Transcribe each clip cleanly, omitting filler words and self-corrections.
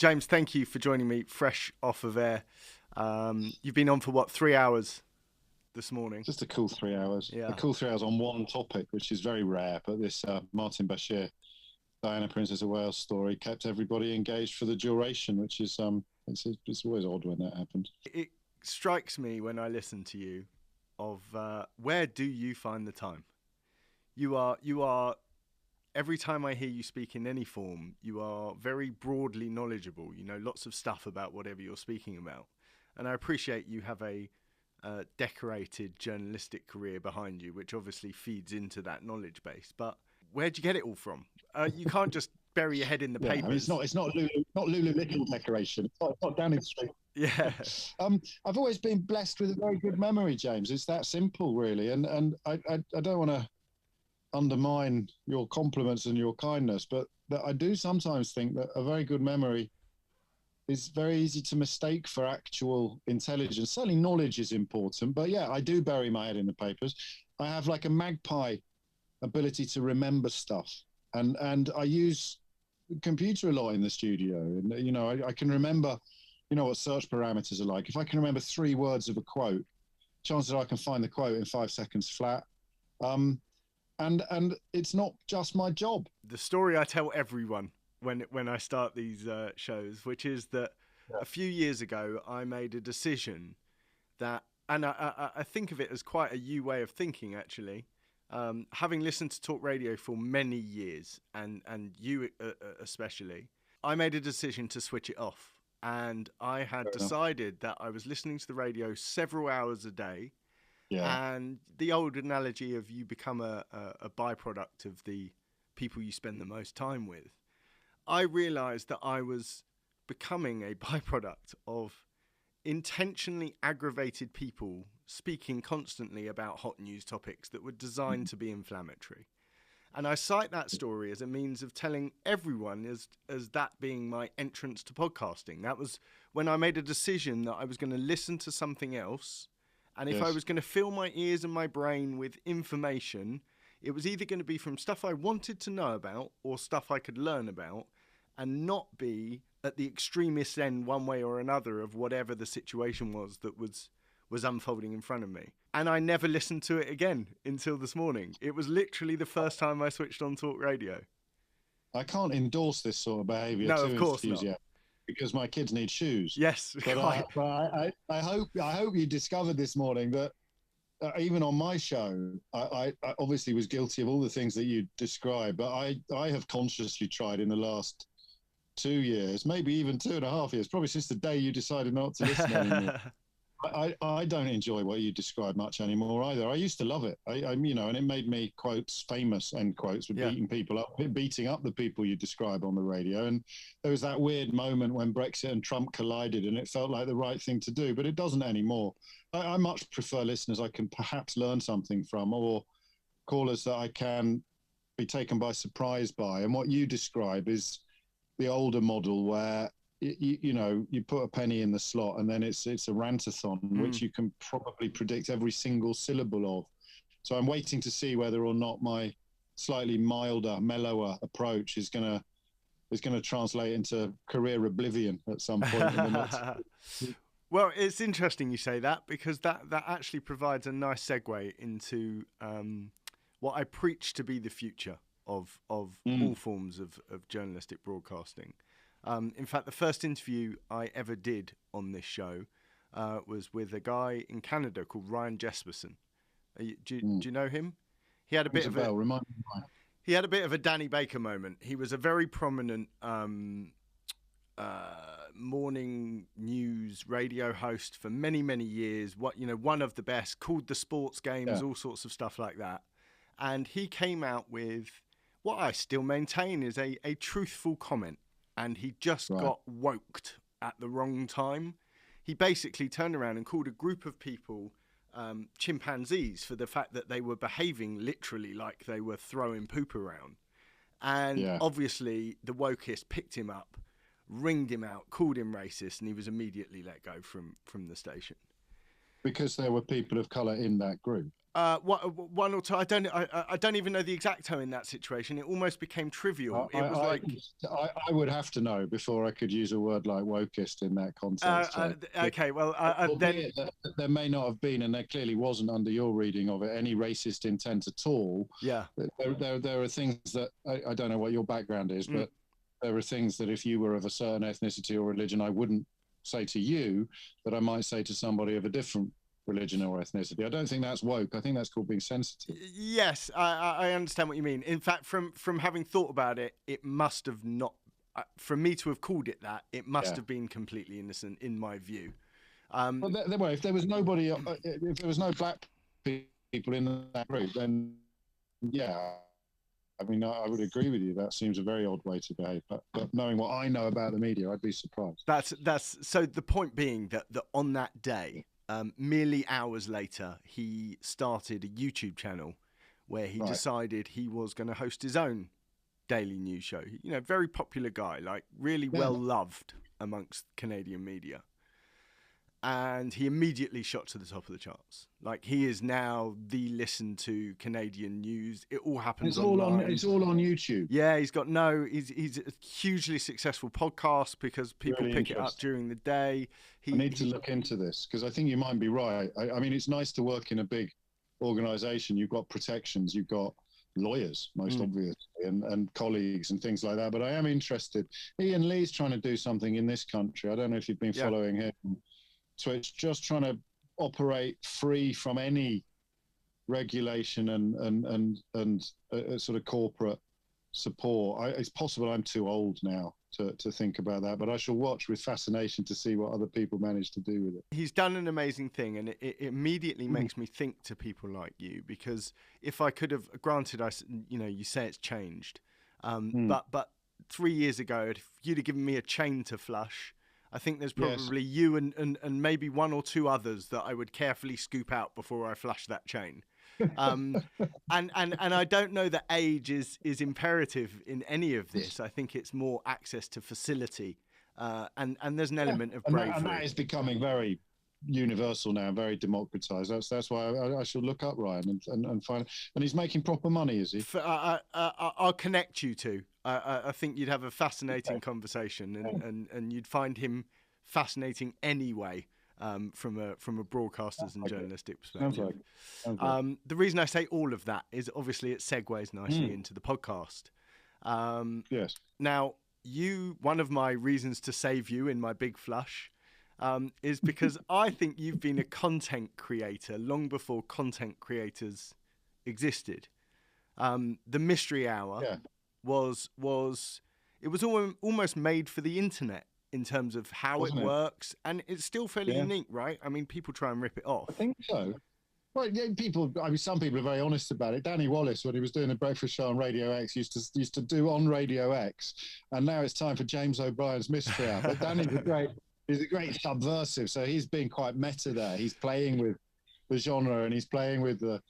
James, thank you for joining me fresh off of air. You've been on for, what, 3 hours this morning? Just a cool 3 hours. Yeah. A cool 3 hours on one topic, which is very rare. But this Martin Bashir, Diana, Princess of Wales story kept everybody engaged for the duration, which is it's always odd when that happens. It strikes me when I listen to you of where do you find the time? You are every time I hear you speak in any form, you are very broadly knowledgeable. You know lots of stuff about whatever you're speaking about. And I appreciate you have a decorated journalistic career behind you, which obviously feeds into that knowledge base. But where'd you get it all from? You can't just bury your head in the papers. I mean, it's not Lulu Little decoration. It's not down in the street. Yeah. I've always been blessed with a very good memory, James. It's that simple, really. And I don't want to undermine your compliments and your kindness, but that I do sometimes think that a very good memory is very easy to mistake for actual intelligence. Certainly knowledge is important, but yeah, I do bury my head in the papers. I have like a magpie ability to remember stuff, and I use the computer a lot in the studio. And you know, I can remember, you know, what search parameters are like. If I can remember 3 words of a quote, chances are I can find the quote in 5 seconds flat. And it's not just my job. The story I tell everyone when I start these shows, which is that a few years ago I made a decision that, and I think of it as quite a you way of thinking actually, having listened to talk radio for many years, and you especially, I made a decision to switch it off. And I had decided that I was listening to the radio several hours a day. Yeah. And the old analogy of you become a byproduct of the people you spend the most time with. I realized that I was becoming a byproduct of intentionally aggravated people speaking constantly about hot news topics that were designed to be inflammatory. And I cite that story as a means of telling everyone as that being my entrance to podcasting. That was when I made a decision that I was going to listen to something else. And if I was going to fill my ears and my brain with information, it was either going to be from stuff I wanted to know about or stuff I could learn about, and not be at the extremist end one way or another of whatever the situation was that was unfolding in front of me. And I never listened to it again until this morning. It was literally the first time I switched on talk radio. I can't endorse this sort of behaviour. No, of course not. Yet, because my kids need shoes. Yes, but I hope you discovered this morning that even on my show, I obviously was guilty of all the things that you described, but I have consciously tried in the last 2 years, maybe even 2.5 years, probably since the day you decided not to listen anymore. I don't enjoy what you describe much anymore either. I used to love it. You know, and it made me, quotes, famous, end quotes, for beating up the people you describe on the radio. And there was that weird moment when Brexit and Trump collided, and it felt like the right thing to do, but it doesn't anymore. I much prefer listeners I can perhaps learn something from, or callers that I can be taken by surprise by. And what you describe is the older model where you know, you put a penny in the slot and then it's a rantathon, which you can probably predict every single syllable of. So I'm waiting to see whether or not my slightly milder, mellower approach is going to translate into career oblivion at some point. Well, it's interesting you say that, because that actually provides a nice segue into what I preach to be the future of all forms of journalistic broadcasting. In fact, the first interview I ever did on this show was with a guy in Canada called Ryan Jesperson. Do you know him? He had a bit of he had a bit of a Danny Baker moment. He was a very prominent morning news radio host for many, many years. One of the best, called the sports games, all sorts of stuff like that. And he came out with what I still maintain is a truthful comment. And he just got woked at the wrong time. He basically turned around and called a group of people chimpanzees for the fact that they were behaving literally like they were throwing poop around. And obviously the wokists picked him up, ringed him out, called him racist, and he was immediately let go from the station. because there were people of color in that group. One or two. I don't even know the exact term in that situation. It almost became trivial. It was like I would have to know before I could use a word like wokeist in that context. Okay, well, then there may not have been, and there clearly wasn't under your reading of it, any racist intent at all. Yeah, there are things that I don't know what your background is, but there are things that if you were of a certain ethnicity or religion, I wouldn't say to you that I might say to somebody of a different religion or ethnicity. I don't think that's woke. I think that's called being sensitive. Yes, I understand what you mean. In fact, from having thought about it, it must have not, for me to have called it that, it must have been completely innocent in my view. Well, if there was nobody, if there was no black people in that group, then yeah, I mean, I would agree with you. That seems a very odd way to behave. But knowing what I know about the media, I'd be surprised. That's so. The point being that on that day, merely hours later, he started a YouTube channel where he decided he was going to host his own daily news show. You know, very popular guy, like really well loved amongst Canadian media. And he immediately shot to the top of the charts. Like, he is now the listened to Canadian news. It all happens online. It's all on YouTube. Yeah, he's a hugely successful podcast because people really pick it up during the day. I need to look into this because I think you might be right. I mean, it's nice to work in a big organization. You've got protections. You've got lawyers, most obviously, and colleagues and things like that. But I am interested. Ian Lee's trying to do something in this country. I don't know if you've been following him. Twitch, just trying to operate free from any regulation and sort of corporate support. It's possible I'm too old now to think about that, but I shall watch with fascination to see what other people manage to do with it. He's done an amazing thing, and it immediately makes me think to people like you, because if I could have, granted, you say it's changed, but 3 years ago, if you'd have given me a chain to flush, I think there's probably you and maybe one or two others that I would carefully scoop out before I flush that chain. And I don't know that age is imperative in any of this. I think it's more access to facility, and there's an element of bravery. And that is becoming very universal now, very democratized. That's why I shall look up Ryan and find. And he's making proper money, is he? I'll connect you to. I think you'd have a fascinating conversation, and you'd find him fascinating anyway, from a broadcaster's and journalistic perspective. Sounds like. The reason I say all of that is obviously it segues nicely into the podcast. Yes. Now, one of my reasons to save you in my big flush is because I think you've been a content creator long before content creators existed. The Mystery Hour was almost made for the internet in terms of how it works, and it's still fairly unique, right? I mean, people try and rip it off. I think so. Well, some people are very honest about it. Danny Wallace, when he was doing the breakfast show on Radio X, used to do on Radio X, and now it's time for James O'Brien's Mystery Hour. But Danny's he's a great subversive, so he's being quite meta there. He's playing with the genre and he's playing with the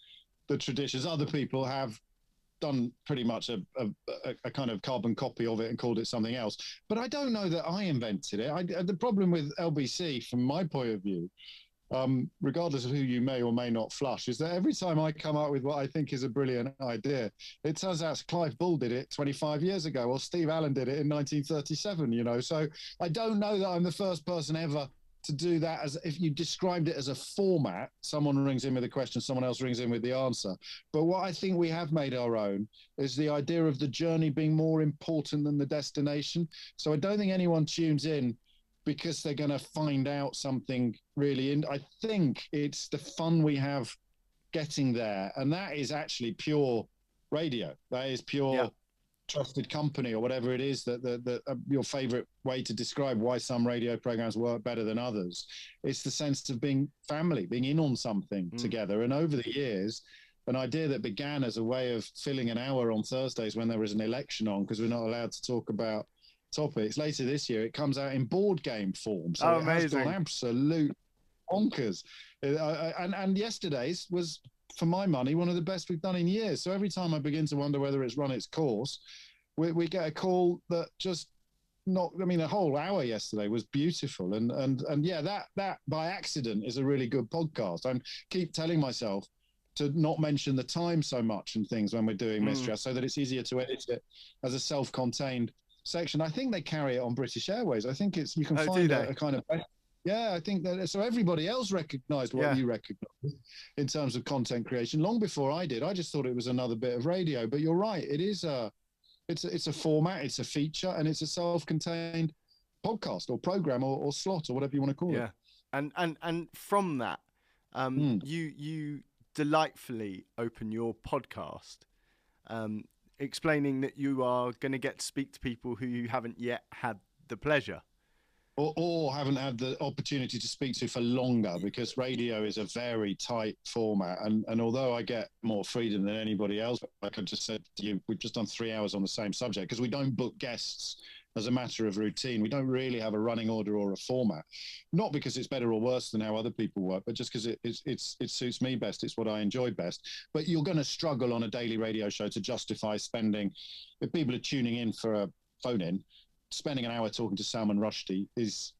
traditions. Other people have done pretty much a kind of carbon copy of it and called it something else. But I don't know that I invented it. The problem with LBC, from my point of view, regardless of who you may or may not flush, is that every time I come up with what I think is a brilliant idea, it turns out Clive Bull did it 25 years ago, or Steve Allen did it in 1937, So I don't know that I'm the first person ever to do that. As if you described it as a format, someone rings in with a question, someone else rings in with the answer. But what I think we have made our own is the idea of the journey being more important than the destination. So I don't think anyone tunes in because they're going to find out something really. I think it's the fun we have getting there. And that is actually pure radio. That is pure trusted company, or whatever it is that your favorite way to describe why some radio programs work better than others. It's the sense of being family, being in on something together. And over the years, an idea that began as a way of filling an hour on Thursdays when there was an election on, because we're not allowed to talk about topics. Later this year, it comes out in board game form. So it has gone absolute bonkers. And yesterday's was, for my money, one of the best we've done in years. So every time I begin to wonder whether it's run its course, we get a call that just not. I mean, the whole hour yesterday was beautiful, and yeah, that by accident is a really good podcast. I keep telling myself to not mention the time so much and things when we're doing Mystery, so that it's easier to edit it as a self-contained section. I think they carry it on British Airways. I think you can find a kind of. Yeah, I think that so everybody else recognised what you recognised in terms of content creation long before I did. I just thought it was another bit of radio, but you're right. It is it's a format, it's a feature, and it's a self-contained podcast or program or slot or whatever you want to call it. And from that, you delightfully open your podcast, explaining that you are going to get to speak to people who you haven't yet had the pleasure. Or haven't had the opportunity to speak to for longer, because radio is a very tight format. And although I get more freedom than anybody else, like I just said to you, we've just done 3 hours on the same subject because we don't book guests as a matter of routine. We don't really have a running order or a format, not because it's better or worse than how other people work, but just because it suits me best. It's what I enjoy best. But you're going to struggle on a daily radio show to justify spending, if people are tuning in for a phone in, spending an hour talking to Salman Rushdie is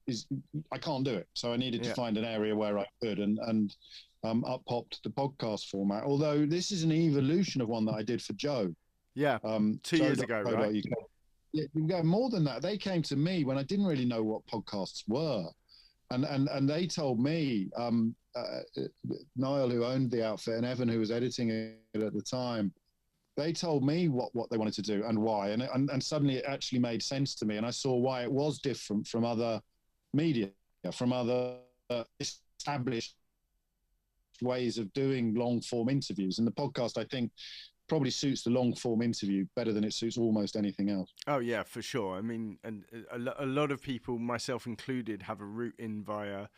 I can't do it. So I needed to find an area where I could, and up popped the podcast format. Although this is an evolution of one that I did for Joe. Yeah, 2 years ago, right? Yeah, you go more than that. They came to me when I didn't really know what podcasts were, and they told me, Niall, who owned the outfit, and Evan, who was editing it at the time. They told me what they wanted to do and why, and suddenly it actually made sense to me, and I saw why it was different from other media, from other established ways of doing long form interviews. And the podcast, I think, probably suits the long form interview better than it suits almost anything else. Oh yeah, for sure. I mean, and a lot of people, myself included, have a route in via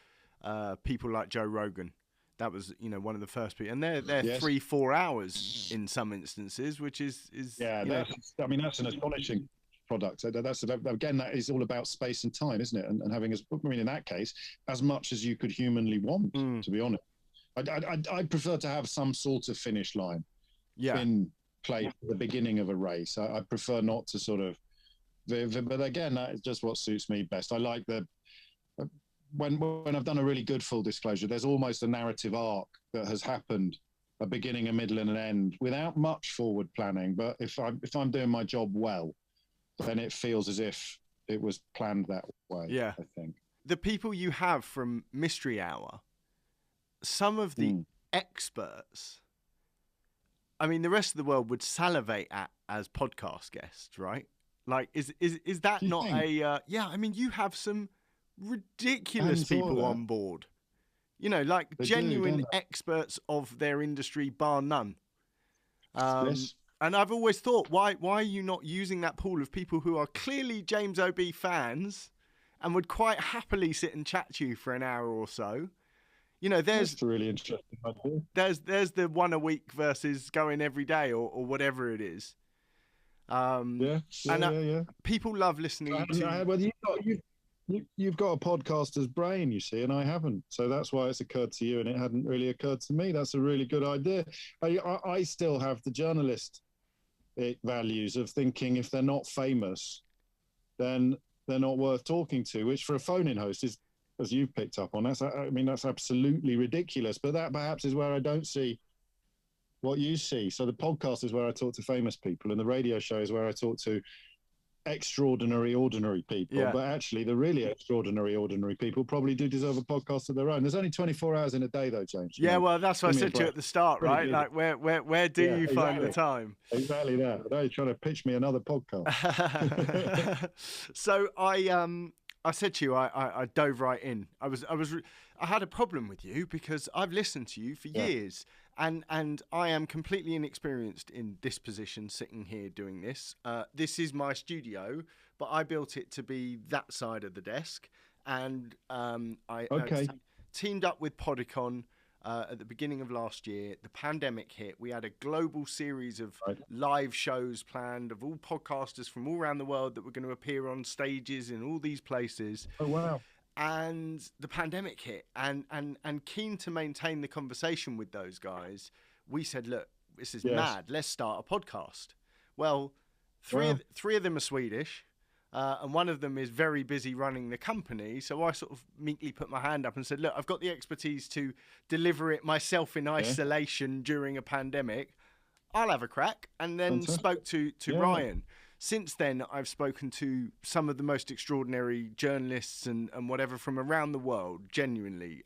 people like Joe Rogan. That was, one of the first people, and they're 3-4 hours in some instances, which is that's an astonishing product. That's again, that is all about space and time, isn't it? And having in that case, as much as you could humanly want, to be honest. I prefer to have some sort of finish line in play at the beginning of a race. I prefer not to sort of, but again, that is just what suits me best. I like when I've done a really good full disclosure, there's almost a narrative arc that has happened, a beginning, a middle, and an end, without much forward planning. But if I'm doing my job well, then it feels as if it was planned that way. Yeah, I think the people you have from Mystery Hour, some of the experts, I mean, the rest of the world would salivate at as podcast guests, right? Like, is that not a? Yeah, I mean, you have some ridiculous people on board, like they genuine experts of their industry, bar none. And I've always thought, why are you not using that pool of people who are clearly James OB fans and would quite happily sit and chat to you for an hour or so? There's That's a really interesting idea. There's the one a week versus going every day or whatever it is. People love listening to. You've got a podcaster's brain, you see, and I haven't. So that's why it's occurred to you, and it hadn't really occurred to me. That's a really good idea. I still have the journalist values of thinking if they're not famous, then they're not worth talking to, which for a phone-in host is, as you've picked up on, that's absolutely ridiculous. But that perhaps is where I don't see what you see. So the podcast is where I talk to famous people, and the radio show is where I talk to extraordinary ordinary people. But actually the really extraordinary ordinary people probably do deserve a podcast of their own. There's only 24 hours in a day though, James. Well, that's what I said to you at the start, right? Like where do you find the time? Exactly that. I know you're trying to pitch me another podcast. So I said to you, I dove right in. I had a problem with you because I've listened to you for years. And I am completely inexperienced in this position, sitting here doing this. This is my studio, but I built it to be that side of the desk. And I teamed up with Podicon at the beginning of last year. The pandemic hit. We had a global series of live shows planned of all podcasters from all around the world that were going to appear on stages in all these places. Oh, wow. And the pandemic hit, and keen to maintain the conversation with those guys, we said, look, this is mad. Let's start a podcast. Well, three of them are Swedish. and one of them is very busy running the company. So I sort of meekly put my hand up and said, look, I've got the expertise to deliver it myself in isolation during a pandemic. I'll have a crack. And then spoke to Ryan. Since then, I've spoken to some of the most extraordinary journalists and whatever from around the world, genuinely.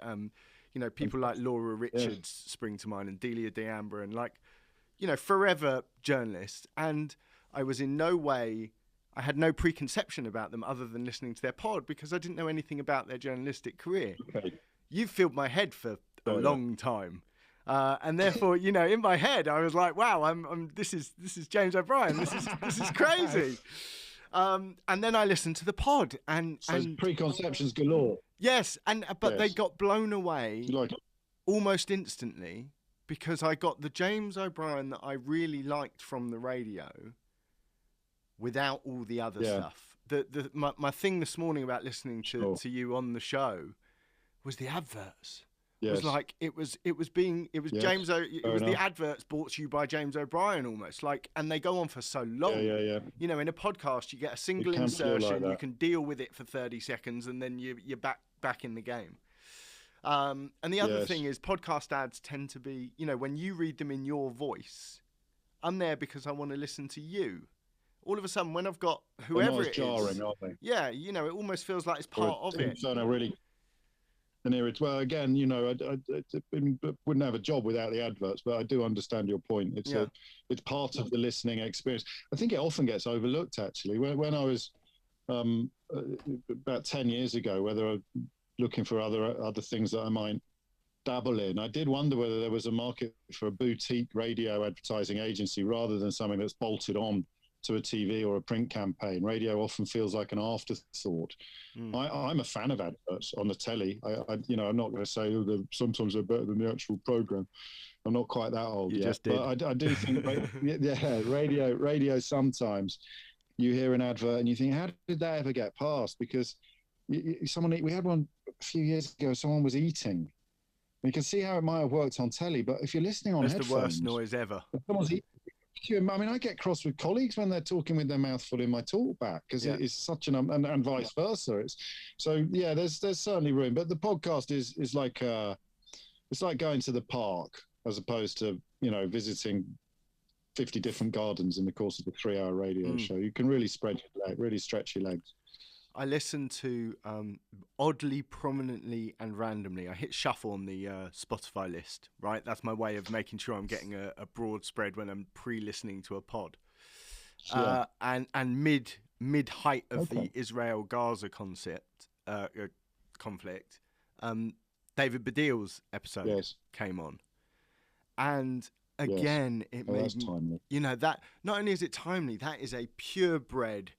People like Laura Richards spring to mind, and Delia D'Ambra, and forever journalists. And I was in no way... I had no preconception about them other than listening to their pod because I didn't know anything about their journalistic career. Okay. You've filled my head for a long time. And therefore, in my head, I was like, wow, this is James O'Brien. This is crazy. And then I listened to the pod and preconceptions galore. Yes. But they got blown away almost instantly because I got the James O'Brien that I really liked from the radio without all the other stuff. My thing this morning about listening to you on the show was the adverts. Yes. It was James the adverts brought to you by James O'Brien almost, and they go on for so long. Yeah. In a podcast you get a single insertion, you can deal with it for 30 seconds and then you're back in the game. And the other thing is podcast ads tend to be, when you read them in your voice, I'm there because I want to listen to you. All of a sudden, when I've got whoever it jarring, is, aren't they? Yeah, it almost feels like it's part of it. So really, well, again, I wouldn't have a job without the adverts, but I do understand your point. It's part of the listening experience. I think it often gets overlooked, actually. When I was about 10 years ago, whether I was looking for other things that I might dabble in, I did wonder whether there was a market for a boutique radio advertising agency rather than something that's bolted on to a TV or a print campaign. Radio often feels like an afterthought. I'm a fan of adverts on the telly. I'm not going to say sometimes they're better than the actual program. I'm not quite that old yet. But I do think, radio sometimes you hear an advert and you think, how did that ever get past? Because we had one a few years ago, someone was eating. You can see how it might have worked on telly, but if you're listening on headphones... It's the worst noise ever. Someone's eating. I get cross with colleagues when they're talking with their mouth full in my talk back because it's such and vice versa. There's certainly room, but the podcast is like it's like going to the park as opposed to visiting 50 different gardens in the course of a 3-hour radio show. You can really really stretch your legs. I listen to oddly, prominently and randomly. I hit shuffle on the Spotify list, right? That's my way of making sure I'm getting a broad spread when I'm pre-listening to a pod. Sure. And mid-height of the Israel-Gaza conflict, David Baddiel's episode came on. And again, it made me, timely. That not only is it timely, that is a purebred...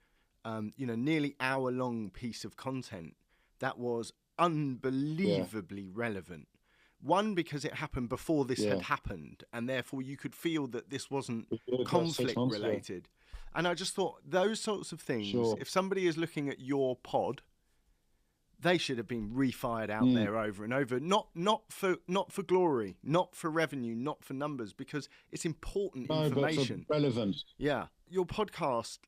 nearly hour-long piece of content that was unbelievably relevant. One, because it happened before this had happened, and therefore you could feel that this wasn't conflict-related. And I just thought, those sorts of things, if somebody is looking at your pod, they should have been refired out there over and over. Not for glory, not for revenue, not for numbers, because it's important information. But for relevant. Yeah. Your podcast,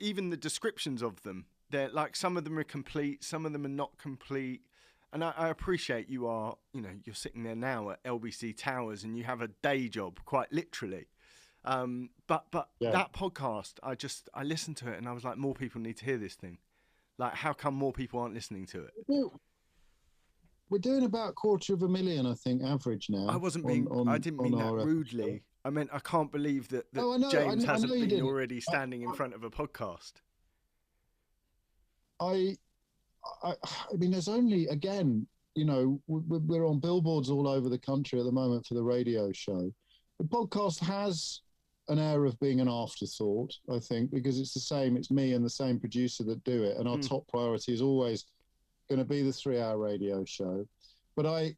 even the descriptions of them, they're some of them are complete, some of them are not complete. And I appreciate you are, you're sitting there now at LBC Towers and you have a day job, quite literally. But that podcast, I listened to it and I was like, more people need to hear this thing. How come more people aren't listening to it? We're doing about 250,000, I think, average now. I didn't mean that rudely. I meant I can't believe that James hasn't been already standing in front of a podcast. I mean, there's only, again, we're on billboards all over the country at the moment for the radio show. The podcast has an air of being an afterthought, I think, because it's me and the same producer that do it. And our top priority is always going to be the 3-hour radio show. But I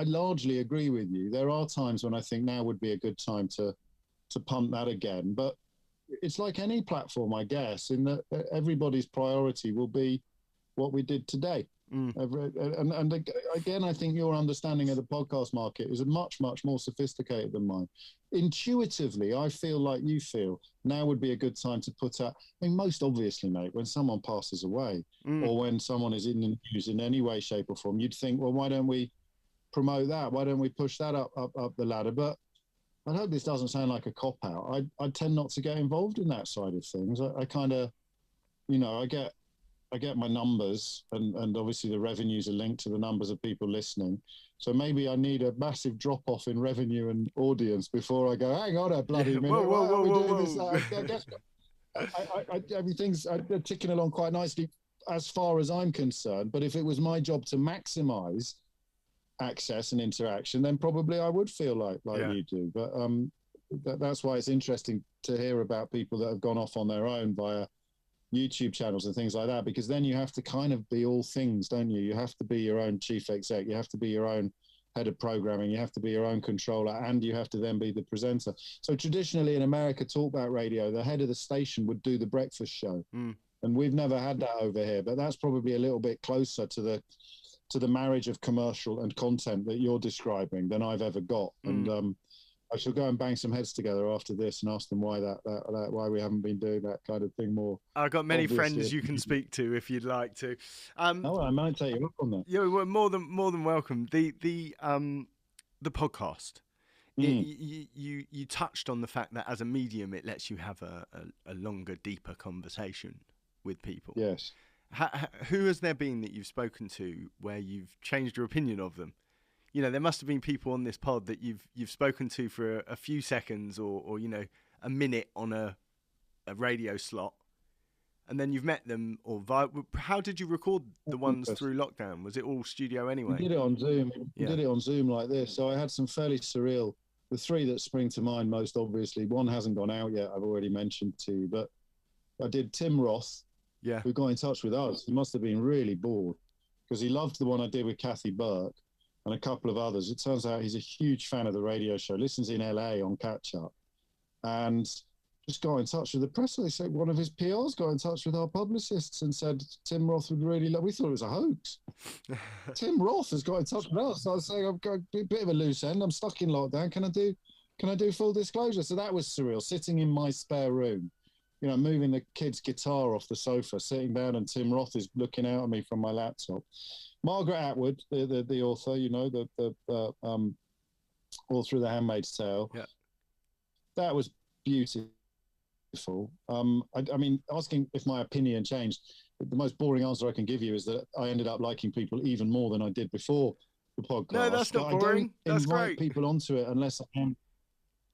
largely agree with you. There are times when I think now would be a good time to punt that again. But it's like any platform, I guess, in that everybody's priority will be what we did today. Mm. And again, I think your understanding of the podcast market is much, much more sophisticated than mine. Intuitively, I feel like you feel now would be a good time to put out. I mean, most obviously, mate, when someone passes away or when someone is in the news in any way, shape, or form, you'd think, well, why don't we promote that? Why don't we push that up the ladder? But I hope this doesn't sound like a cop out. I tend not to get involved in that side of things. I kind of, I get my numbers, and obviously the revenues are linked to the numbers of people listening. So maybe I need a massive drop off in revenue and audience before I go, hang on a bloody minute, why are we doing this? I guess everything's ticking along quite nicely as far as I'm concerned. But if it was my job to maximize access and interaction, then probably I would feel like you do. But that's why it's interesting to hear about people that have gone off on their own via YouTube channels and things like that, because then you have to kind of be all things, don't you? You have to be your own chief exec, you have to be your own head of programming, you have to be your own controller, and you have to then be the presenter. So traditionally in America, talkback radio, the head of the station would do the breakfast show. And we've never had that over here, but that's probably a little bit closer to the marriage of commercial and content that you're describing than I've ever got. And I shall go and bang some heads together after this and ask them why why we haven't been doing that kind of thing more. I've got many friends you can speak to if you'd like to. I might take you up on that. Yeah, we're more than welcome. The podcast. You touched on the fact that as a medium, it lets you have a longer, deeper conversation with people. Yes. Who has there been that you've spoken to where you've changed your opinion of them? You know, there must have been people on this pod that you've spoken to for a few seconds or a minute on a radio slot, and then you've met them how did you record the ones through lockdown? Was it all studio anyway? We did it on Zoom. We did it on Zoom like this. So I had some fairly surreal, the three that spring to mind most obviously. One hasn't gone out yet, I've already mentioned to you, but I did Tim Roth, who got in touch with us. He must have been really bored because he loved the one I did with Kathy Burke and a couple of others. It turns out he's a huge fan of the radio show, listens in LA on catch up, and just got in touch with the press. They said one of his PRs got in touch with our publicists and said Tim Roth would really love. We thought it was a hoax. Tim Roth has got in touch with us. So I was saying, I've got a bit of a loose end. I'm stuck in lockdown. Can I do full disclosure? So that was surreal. Sitting in my spare room, moving the kid's guitar off the sofa, sitting down, and Tim Roth is looking out at me from my laptop. Margaret Atwood, the author, the author of The Handmaid's Tale. Yeah. That was beautiful. I mean, asking if my opinion changed, the most boring answer I can give you is that I ended up liking people even more than I did before the podcast. No, that's not boring. That's great. I don't invite people onto it unless I am.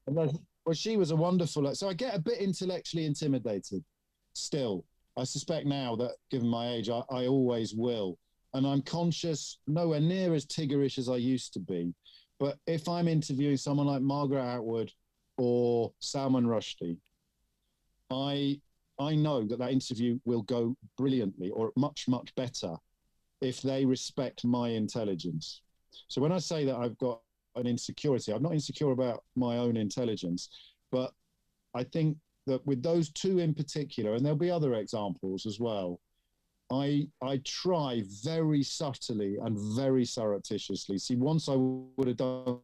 Well, she was a wonderful. So I get a bit intellectually intimidated still. I suspect now that, given my age, I always will. And I'm conscious, nowhere near as Tiggerish as I used to be. But if I'm interviewing someone like Margaret Atwood or Salman Rushdie, I know that interview will go brilliantly or much, much better if they respect my intelligence. So when I say that I've got an insecurity, I'm not insecure about my own intelligence, but I think that with those two in particular, and there'll be other examples as well, I try very subtly and very surreptitiously. See, once I would have done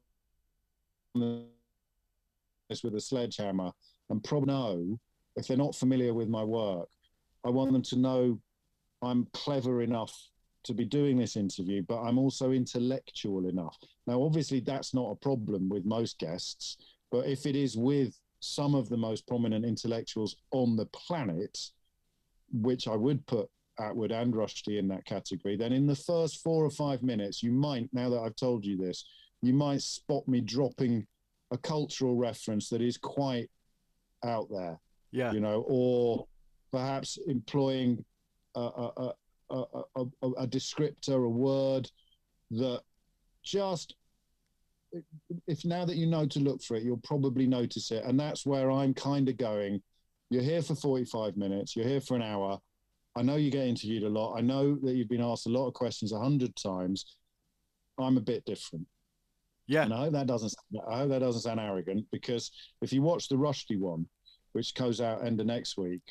this with a sledgehammer and probably know, if they're not familiar with my work, I want them to know I'm clever enough to be doing this interview, but I'm also intellectual enough. Now, obviously, that's not a problem with most guests, but if it is with some of the most prominent intellectuals on the planet, which I would put Atwood and Rushdie in that category, then in the first 4 or 5 minutes, you might, now that I've told you this, you might spot me dropping a cultural reference that is quite out there. Yeah. Or perhaps employing a descriptor, a word that just, if now that you know to look for it, you'll probably notice it. And that's where I'm kind of going, you're here for 45 minutes, you're here for an hour. I know you get interviewed a lot. I know that you've been asked a lot of questions 100 times. I'm a bit different. Yeah. And I hope that doesn't sound arrogant, because if you watch the Rushdie one, which goes out end of next week,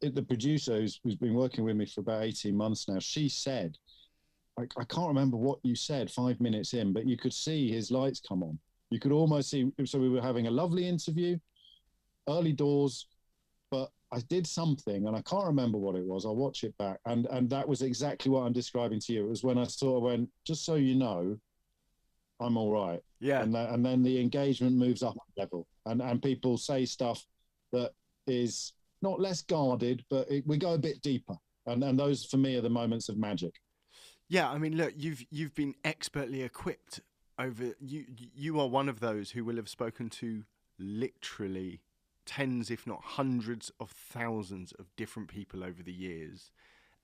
the producer who's been working with me for about 18 months now, she said I can't remember what you said 5 minutes in, but you could see his lights come on. You could almost see. So we were having a lovely interview, early doors, but I did something and I can't remember what it was. I'll watch it back. And that was exactly what I'm describing to you. It was when I sort of went, just so you know, I'm all right. Yeah. And then the engagement moves up a level and people say stuff that is not less guarded, but we go a bit deeper. And those for me are the moments of magic. Yeah, I mean, look, you've been expertly equipped over. You are one of those who will have spoken to literally tens, if not hundreds of thousands of different people over the years,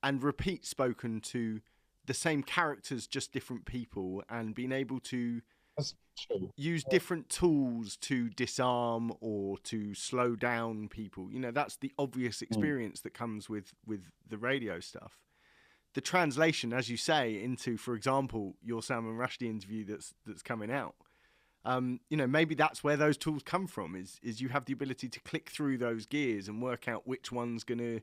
and repeat spoken to the same characters, just different people, and being able to use different tools to disarm or to slow down people. You know, that's the obvious experience that comes with the radio stuff. The translation, as you say, into, for example, your Salman Rushdie interview that's coming out. You know, maybe that's where those tools come from. Is you have the ability to click through those gears and work out which one's going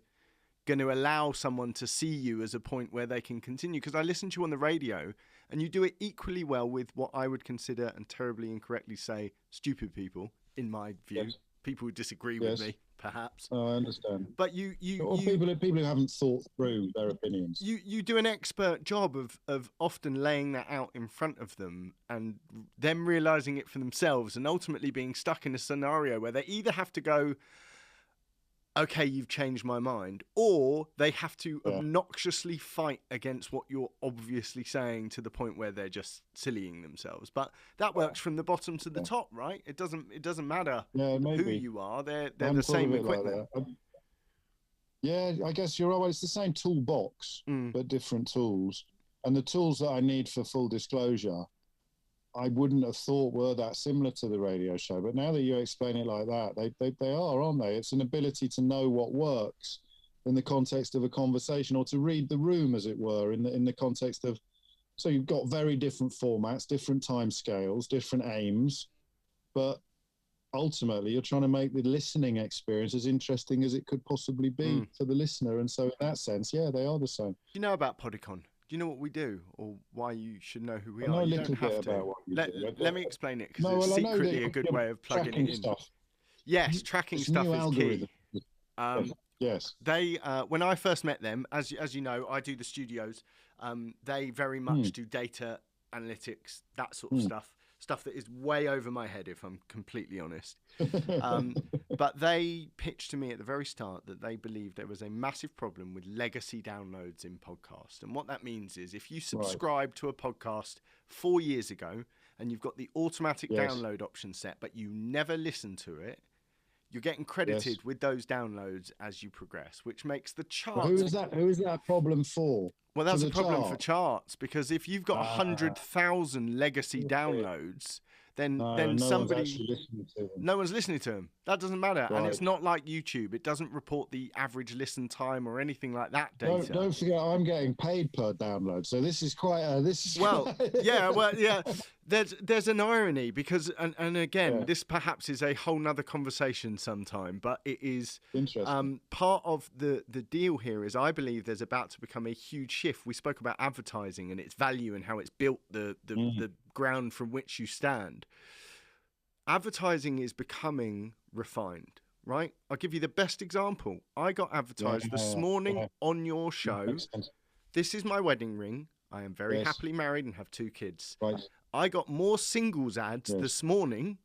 to allow someone to see you as a point where they can continue. Because I listen to you on the radio, and you do it equally well with what I would consider, and terribly incorrectly say, stupid people. In my view, yes. People who disagree with me, perhaps. Oh, I understand. But you people who haven't thought through their opinions. You do an expert job of often laying that out in front of them and them realizing it for themselves, and ultimately being stuck in a scenario where they either have to go, okay, you've changed my mind, or they have to obnoxiously fight against what you're obviously saying to the point where they're just sillying themselves. But that works from the bottom to the top, right? It doesn't matter who you are. They're the same equipment. Like yeah, I guess you're right. It's the same toolbox, but different tools. And the tools that I need for full disclosure, I wouldn't have thought were that similar to the radio show. But now that you explain it like that, they are, aren't they? It's an ability to know what works in the context of a conversation, or to read the room, as it were, in the context of. So you've got very different formats, different time scales, different aims, but ultimately you're trying to make the listening experience as interesting as it could possibly be for the listener. And so in that sense, yeah, they are the same. Do you know about Podicon? Do you know what we do, or why you should know who we are? You don't have to. Let me explain it, because it's secretly a good way of plugging it in. Stuff. Yes, tracking stuff is key. Yes. They when I first met them, as you know, I do the studios. They very much do data analytics, that sort of stuff that is way over my head, if I'm completely honest. But they pitched to me at the very start that they believed there was a massive problem with legacy downloads in podcasts. And what that means is, if you subscribe to a podcast 4 years ago and you've got the automatic download option set, but you never listen to it, you're getting credited with those downloads as you progress, which makes the charts. Who is that a problem for? Well, that's a problem for charts, because if you've got 100,000 legacy downloads, then somebody, no one's listening to them. That doesn't matter, and it's not like YouTube. It doesn't report the average listen time or anything like that data. Don't forget, I'm getting paid per download, so this is quite. There's an irony, because and again, this perhaps is a whole nother conversation sometime, but it is part of the deal here. Is I believe there's about to become a huge shift. We spoke about advertising and its value and how it's built the ground from which you stand. Advertising is becoming refined, right? I'll give you the best example. I got advertised this morning on your show. This is my wedding ring. I am very happily married and have 2 kids. Right. I got more singles ads this morning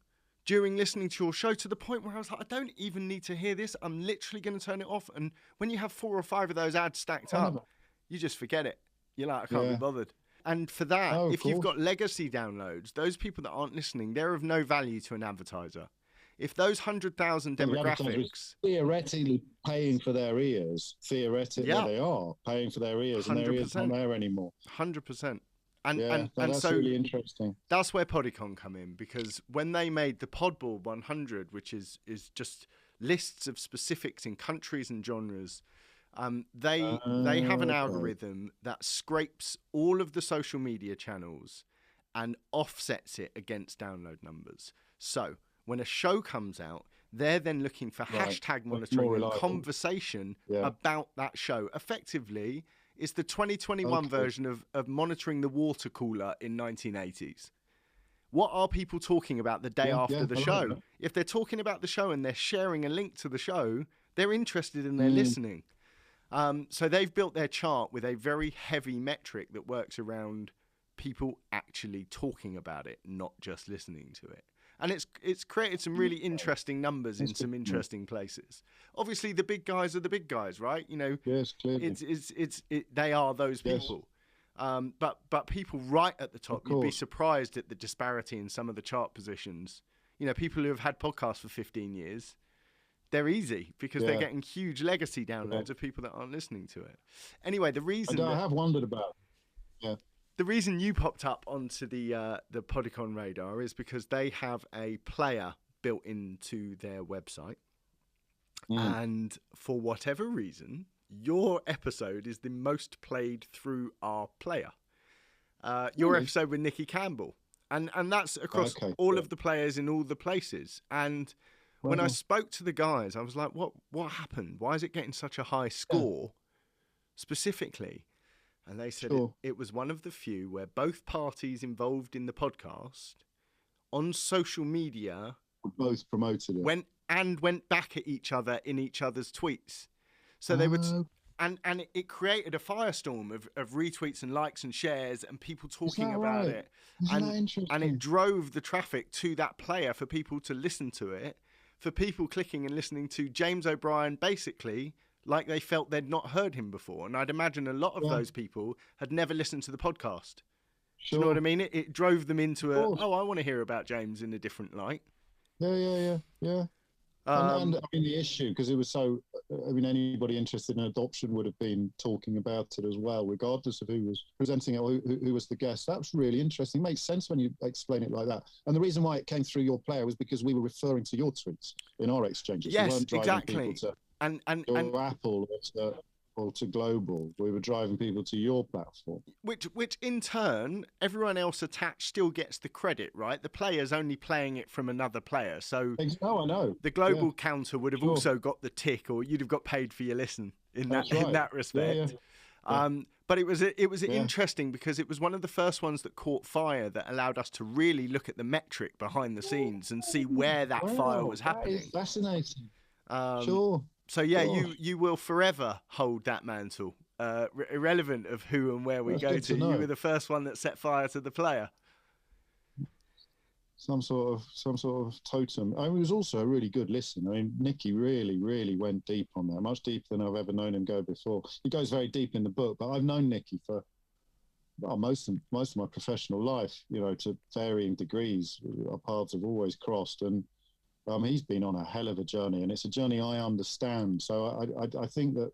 during listening to your show, to the point where I was like, I don't even need to hear this. I'm literally going to turn it off. And when you have 4 or 5 of those ads stacked up, you just forget it. You're like, I can't be bothered. And for that, if you've got legacy downloads, those people that aren't listening, they're of no value to an advertiser. If those 100,000 demographics... Theoretically paying for their ears. Theoretically, they are paying for their ears, 100%. And their ears aren't there anymore. 100%. And that's so really interesting. That's where Podicon come in, because when they made the Podball 100, which is just lists of specifics in countries and genres... they have an algorithm that scrapes all of the social media channels and offsets it against download numbers. So when a show comes out, they're then looking for hashtag monitoring and conversation about that show. Effectively, It's the 2021 version of monitoring the water cooler in 1980s. What are people talking about the day after the show? If they're talking about the show and they're sharing a link to the show, they're interested and they're listening. So they've built their chart with a very heavy metric that works around people actually talking about it, not just listening to it. And it's created some really interesting numbers in some interesting places. Obviously, the big guys are the big guys, right? You know, yes, clearly. They are those people. But people right at the top, you'd be surprised at the disparity in some of the chart positions. You know, people who have had podcasts for 15 years, they're easy because they're getting huge legacy downloads of people that aren't listening to it. Anyway, the reason I have wondered about. Yeah. The reason you popped up onto the Podicon radar is because they have a player built into their website. And for whatever reason, your episode is the most played through our player. Your episode with Nikki Campbell. And that's across all of the players in all the places. And when I spoke to the guys, I was like, what happened? Why is it getting such a high score specifically? And they said it was one of the few where both parties involved in the podcast on social media both promoted it. Went back at each other in each other's tweets. So they would, and it created a firestorm of retweets and likes and shares and people talking about it. And it drove the traffic to that player for people to listen to it, for people clicking and listening to James O'Brien basically like they felt they'd not heard him before. And I'd imagine a lot of those people had never listened to the podcast. Do you know what I mean? It drove them into I want to hear about James in a different light. Yeah. And I mean, the issue, because it was so, I mean, anybody interested in adoption would have been talking about it as well, regardless of who was presenting it or who was the guest. That was really interesting. It makes sense when you explain it like that. And the reason why it came through your player was because we were referring to your tweets in our exchanges. Yes, we weren't driving people to Apple or to Global. We were driving people to your platform. Which in turn, everyone else attached still gets the credit, right? The player's only playing it from another player. So I know. The Global counter would have also got the tick, or you'd have got paid for your listen in that respect. But it was interesting because it was one of the first ones that caught fire that allowed us to really look at the metric behind the scenes and see where that fire was happening. That is fascinating. So you will forever hold that mantle, irrelevant of who and where we go to. You were the first one that set fire to the player. Some sort of totem. I mean, it was also a really good listen. I mean, Nicky really went deep on that, much deeper than I've ever known him go before. He goes very deep in the book, but I've known Nicky for most of my professional life, you know, to varying degrees. Our paths have always crossed, and he's been on a hell of a journey, and it's a journey I understand. So I think that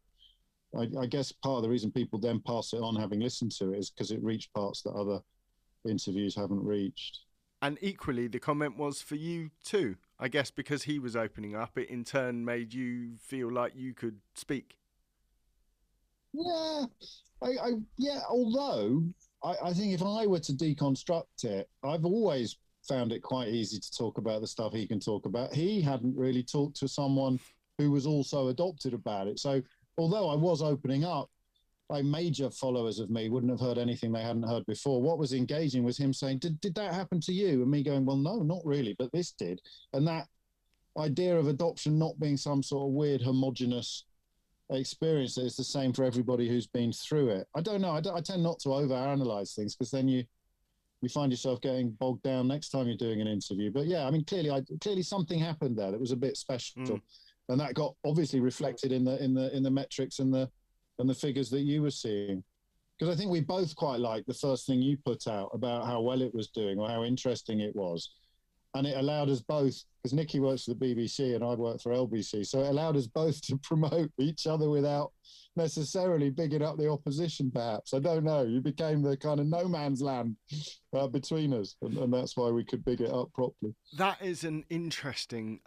I guess part of the reason people then pass it on, having listened to it, is because it reached parts that other interviews haven't reached. And equally, the comment was for you too. I guess because he was opening up, it in turn made you feel like you could speak. Yeah, Although I think if I were to deconstruct it, I've always found it quite easy to talk about the stuff he can talk about. He hadn't really talked to someone who was also adopted about it. So although I was opening up, major followers of me wouldn't have heard anything they hadn't heard before. What was engaging was him saying, did that happen to you? And me going, well, no, not really, but this did. And that idea of adoption not being some sort of weird homogenous experience that is the same for everybody who's been through it. I don't know. I tend not to overanalyze things, because then you find yourself getting bogged down next time you're doing an interview. But yeah, I mean, clearly something happened there that was a bit special, and that got obviously reflected in the metrics and the figures that you were seeing. Because I think we both quite liked the first thing you put out about how well it was doing or how interesting it was, and it allowed us both, because Nicky works for the BBC and I work for LBC, so it allowed us both to promote each other without necessarily bigging up the opposition, perhaps. I don't know. You became the kind of no man's land between us, and that's why we could big it up properly. That is an interesting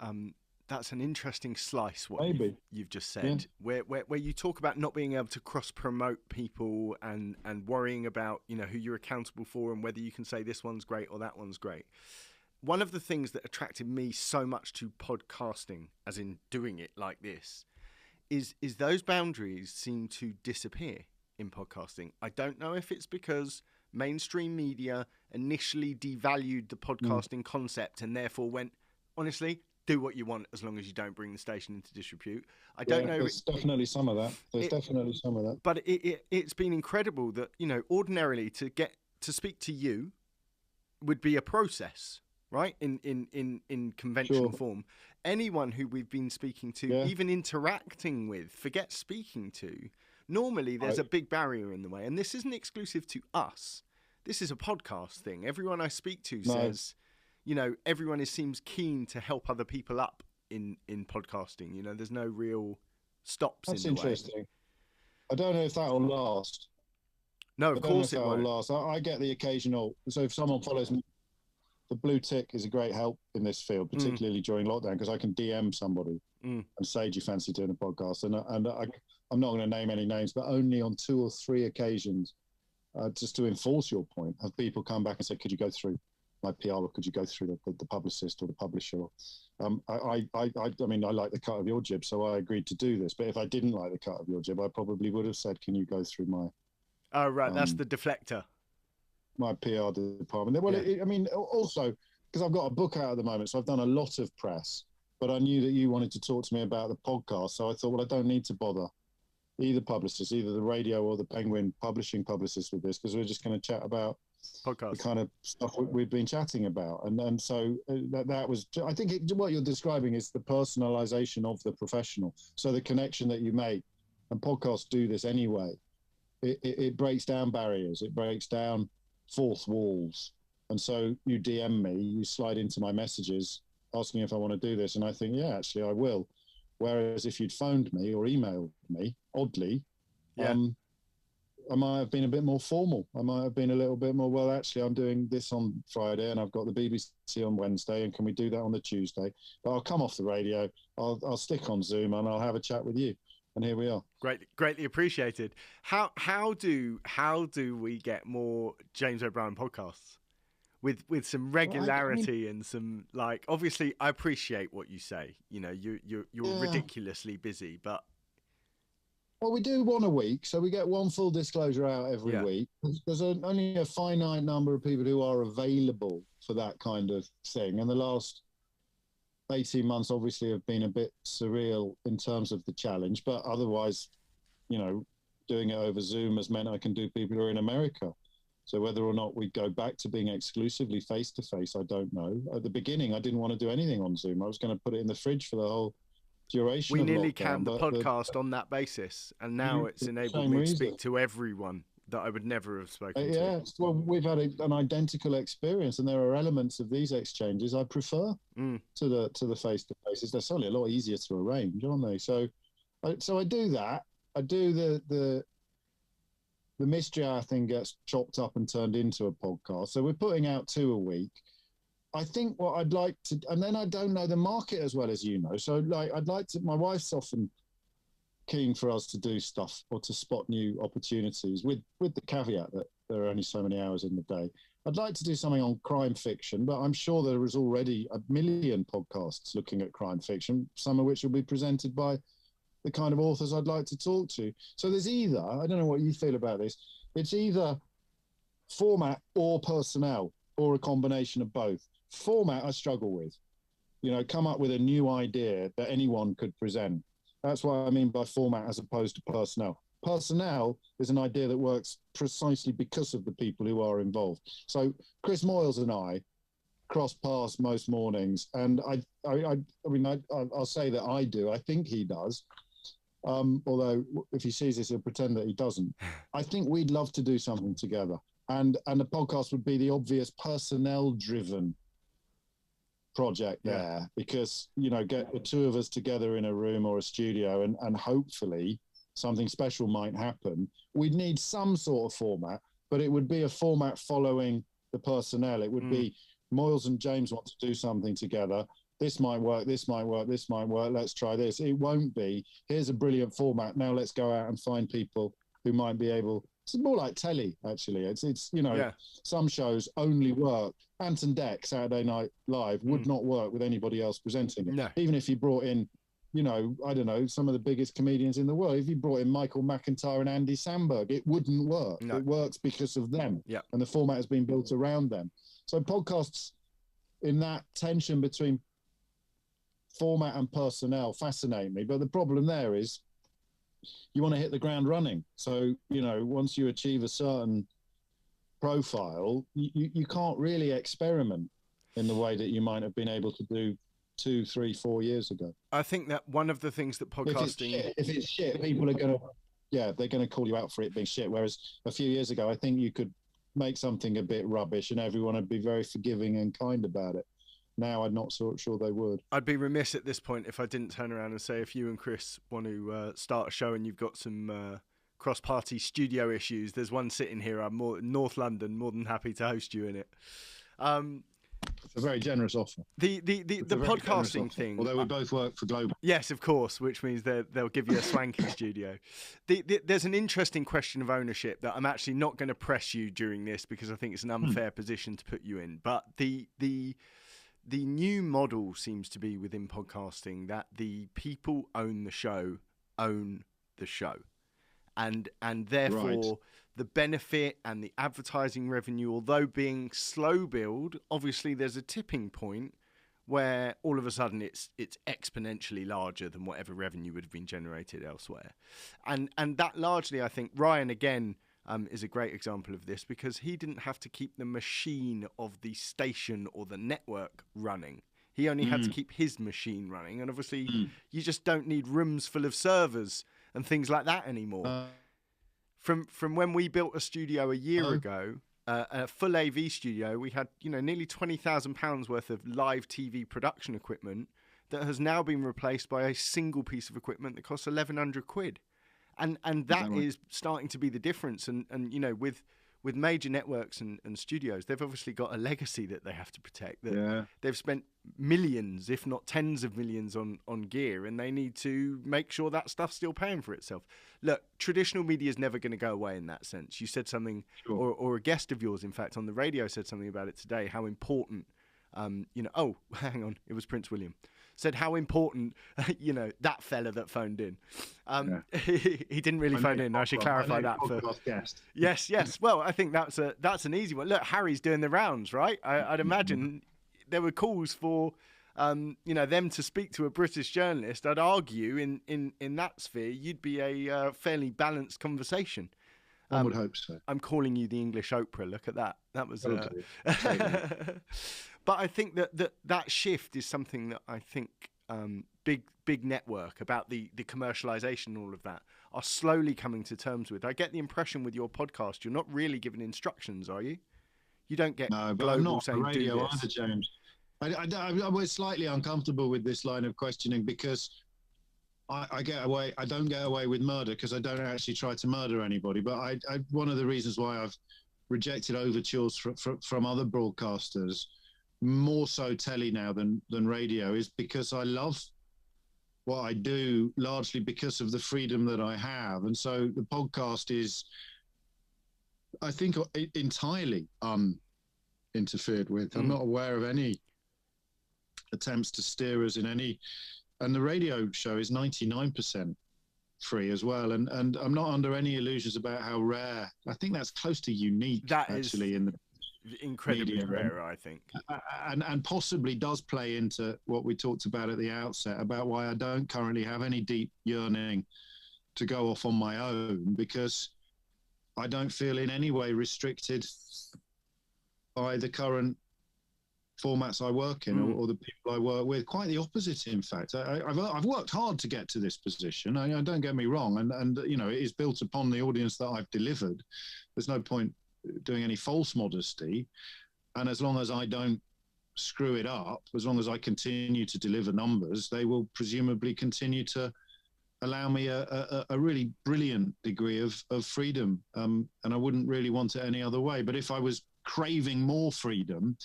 that's an interesting slice, what you've just said, where you talk about not being able to cross-promote people and worrying about, you know, who you're accountable for and whether you can say this one's great or that one's great. One of the things that attracted me so much to podcasting, as in doing it like this, is those boundaries seem to disappear. in podcasting. I don't know if it's because mainstream media initially devalued the podcasting concept and therefore went, honestly, do what you want as long as you don't bring the station into disrepute. I don't know. There's definitely some of that. Definitely some of that. But it's been incredible that, ordinarily to get to speak to you would be a process, right? In conventional form. Anyone who we've been speaking to, even interacting with, forget speaking to, normally there's a big barrier in the way. And this isn't exclusive to us. This is a podcast thing. Everyone I speak to says, everyone seems keen to help other people up in podcasting. There's no real stops in the way. That's interesting. I don't know if that will last. No, of course it won't. Last. I get the occasional. So if someone follows me, the blue tick is a great help in this field, particularly during lockdown, because I can DM somebody and say, "Do you fancy doing a podcast?" And I'm not going to name any names, but only on 2 or 3 occasions, just to enforce your point, have people come back and say, "Could you go through my PR, or could you go through the publicist or the publisher?" I mean, I like the cut of your jib, so I agreed to do this. But if I didn't like the cut of your jib, I probably would have said, "Can you go through my..." Oh, right. That's the deflector. My PR department. Well, also, because I've got a book out at the moment, so I've done a lot of press, but I knew that you wanted to talk to me about the podcast. So I thought, well, I don't need to bother either publicist, either the radio or the Penguin publishing publicist with this, because we're just going to chat about podcast, the kind of stuff we've been chatting about. And so that was, I think what you're describing is the personalization of the professional. So the connection that you make, and podcasts do this anyway. It breaks down barriers. It breaks down fourth walls. And so you DM me, you slide into my messages asking if I want to do this. And I think, yeah, actually I will. Whereas if you'd phoned me or emailed me, oddly, I might have been a bit more formal. I might have been a little bit more, well, actually I'm doing this on Friday and I've got the BBC on Wednesday, and can we do that on the Tuesday? But I'll come off the radio, I'll stick on Zoom and I'll have a chat with you. And here we are. Greatly appreciated. How do we get more James O'Brien podcasts with some regularity and some, like, obviously I appreciate what you say. You're ridiculously busy, but well, we do one a week, so we get one full disclosure out every week. There's only a finite number of people who are available for that kind of thing, and the last 18 months obviously have been a bit surreal in terms of the challenge, but otherwise, doing it over Zoom has meant I can do people who are in America. So whether or not we go back to being exclusively face-to-face, I don't know. At the beginning, I didn't want to do anything on Zoom. I was going to put it in the fridge for the whole duration of lockdown. We nearly camped the podcast on that basis, and now it's enabled me to speak to everyone that I would never have spoken to. Yeah, well, we've had an identical experience, and there are elements of these exchanges I prefer to the face-to-faces. They're certainly a lot easier to arrange, aren't they? So I do that. I do the mystery hour thing gets chopped up and turned into a podcast. So we're putting out 2 a week. I think what I'd like to, and then I don't know the market as well as you know. So I'd like to, my wife's often keen for us to do stuff or to spot new opportunities with the caveat that there are only so many hours in the day. I'd like to do something on crime fiction, but I'm sure there is already a million podcasts looking at crime fiction, some of which will be presented by the kind of authors I'd like to talk to. So there's either, I don't know what you feel about this, it's either format or personnel or a combination of both. Format I struggle with. Come up with a new idea that anyone could present. That's what I mean by format as opposed to personnel. Personnel is an idea that works precisely because of the people who are involved. So Chris Moyles and I cross paths most mornings, and I'll say that I do. I think he does. Although if he sees this, he'll pretend that he doesn't. I think we'd love to do something together. And the podcast would be the obvious personnel-driven project there, because, get the 2 of us together in a room or a studio and hopefully something special might happen. We'd need some sort of format, but it would be a format following the personnel. It would be Moyles and James want to do something together. This might work, this might work, this might work. Let's try this. It won't be, here's a brilliant format. Now let's go out and find people who might be able. It's more like telly, actually. It's some shows only work. Ant and Dec, Saturday Night Live, would not work with anybody else presenting it. No. Even if you brought in I don't know, some of the biggest comedians in the world. If you brought in Michael McIntyre and Andy Samberg, it wouldn't work. No. It works because of them. Yeah. And the format has been built around them. So podcasts, in that tension between format and personnel, fascinate me. But the problem there is you want to hit the ground running. So, once you achieve a certain profile, you can't really experiment in the way that you might have been able to do 2, 3, 4 years ago. I think that one of the things that podcasting... If it's shit, people are going to, they're going to call you out for it being shit. Whereas a few years ago, I think you could make something a bit rubbish and everyone would be very forgiving and kind about it. Now, I'm not so sure they would. I'd be remiss at this point if I didn't turn around and say, if you and Chris want to start a show and you've got some cross-party studio issues, there's one sitting here. I'm North London, more than happy to host you in it. It's a very generous offer. The podcasting thing. Although we both work for Global. Yes, of course, which means they'll give you a swanky studio. There's an interesting question of ownership that I'm actually not going to press you during this because I think it's an unfair position to put you in. But the new model seems to be within podcasting that the people own the show, and therefore. Right. The benefit and the advertising revenue, although being slow build, obviously there's a tipping point where all of a sudden it's exponentially larger than whatever revenue would have been generated elsewhere. And that largely, I think, Ryan, again, is a great example of this because he didn't have to keep the machine of the station or the network running. He only had to keep his machine running. And obviously you just don't need rooms full of servers and things like that anymore. From when we built a studio a year ago, a full AV studio, we had nearly £20,000 worth of live TV production equipment that has now been replaced by a single piece of equipment that costs £1,100, and that is starting to be the difference. And with major networks and studios, they've obviously got a legacy that they have to protect. They've spent millions, if not tens of millions, on gear, and they need to make sure that stuff's still paying for itself. Look, traditional media is never going to go away in that sense. You said something, or a guest of yours, in fact, on the radio said something about it today, how important, oh, hang on, it was Prince William. Said how important, that fella that phoned in. He didn't really phone in. I should clarify that. Yes. Well, I think that's an easy one. Look, Harry's doing the rounds, right? I'd imagine there were calls for, them to speak to a British journalist. I'd argue in that sphere, you'd be a fairly balanced conversation. I would hope so. I'm calling you the English Oprah. Look at that. That was. But I think that shift is something that I think big network about the commercialization and all of that are slowly coming to terms with. I get the impression with your podcast, you're not really given instructions, are you? You don't get but I'm not saying radio do this. Either, James. I was slightly uncomfortable with this line of questioning because I don't get away with murder because I don't actually try to murder anybody. But one of the reasons why I've rejected overtures from other broadcasters, more so telly now than radio, is because I love what I do largely because of the freedom that I have. And so the podcast is, I think, entirely uninterfered with. I'm not aware of any attempts to steer us in any, and the radio show is 99% free as well. And I'm not under any illusions about how rare. I think that's close to unique, that actually, in the incredibly media. Rare, I think, and possibly does play into what we talked about at the outset about why I don't currently have any deep yearning to go off on my own, because I don't feel in any way restricted by the current formats I work in or the people I work with. Quite the opposite, in fact. I've worked hard to get to this position. Don't get me wrong, and it is built upon the audience that I've delivered. There's no point doing any false modesty, and as long as I don't screw it up, as long as I continue to deliver numbers, they will presumably continue to allow me a really brilliant degree of freedom, and I wouldn't really want it any other way. But if I was craving more freedom,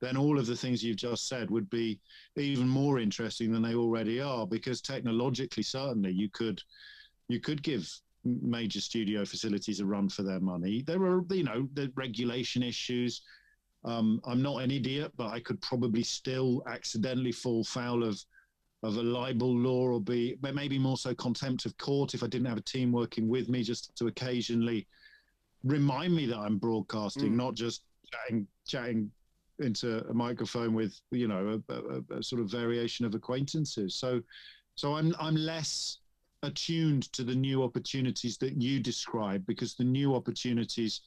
then all of the things you've just said would be even more interesting than they already are, because technologically, certainly, you could give major studio facilities a run for their money. There are, the regulation issues. I'm not an idiot, but I could probably still accidentally fall foul of of a libel law, or but maybe more so contempt of court if I didn't have a team working with me, just to occasionally remind me that I'm broadcasting, not just chatting into a microphone with, you know, a sort of variation of acquaintances. So I'm less attuned to the new opportunities that you describe, because the new opportunities